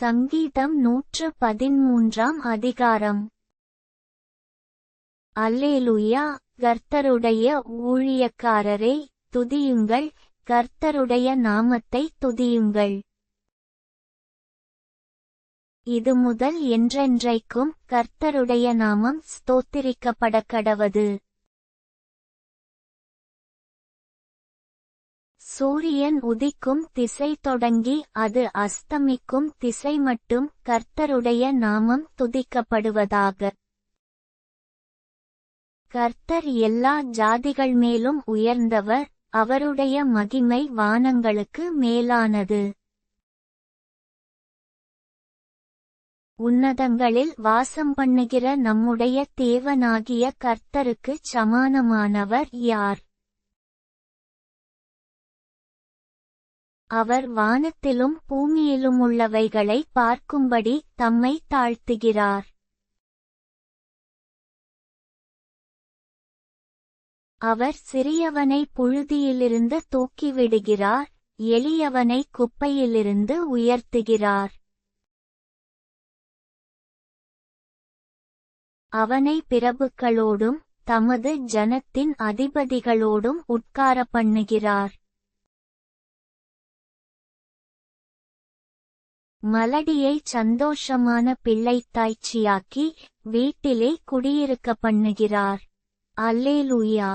சங்கீதம் 113 அதிகாரம். அல்லேலூயா. கர்த்தருடைய ஊழியக்காரரே, துதியுங்கள், கர்த்தருடைய நாமத்தை துதியுங்கள். இது முதல் என்றென்றைக்கும் கர்த்தருடைய நாமம் ஸ்தோத்திரிக்கப்படக்கடவது. சூரியன் உதிக்கும் திசை தொடங்கி அது அஸ்தமிக்கும் திசை மட்டும் கர்த்தருடைய நாமம் துதிக்கப்படுவதாக. கர்த்தர் எல்லா ஜாதிகள் மேலும் உயர்ந்தவர், அவருடைய மகிமை வானங்களுக்கு மேலானது. உன்னதங்களில் வாசம் பண்ணுகிற நம்முடைய தேவனாகிய கர்த்தருக்குச் சமானமானவர் யார்? அவர் வானத்திலும் பூமியிலுமுள்ளவைகளை பார்க்கும்படி தம்மை தாழ்த்துகிறார். அவர் சிறியவனை புழுதியிலிருந்து தூக்கிவிடுகிறார், எளியவனை குப்பையிலிருந்து உயர்த்துகிறார். அவனை பிரபுக்களோடும் தமது ஜனத்தின் அதிபதிகளோடும் உட்கார பண்ணுகிறார். மலடியைச் சந்தோஷமான பிள்ளைத்தாய்ச்சியாக்கி வீட்டிலே குடியிருக்க பண்ணுகிறார். அல்லேலூயா.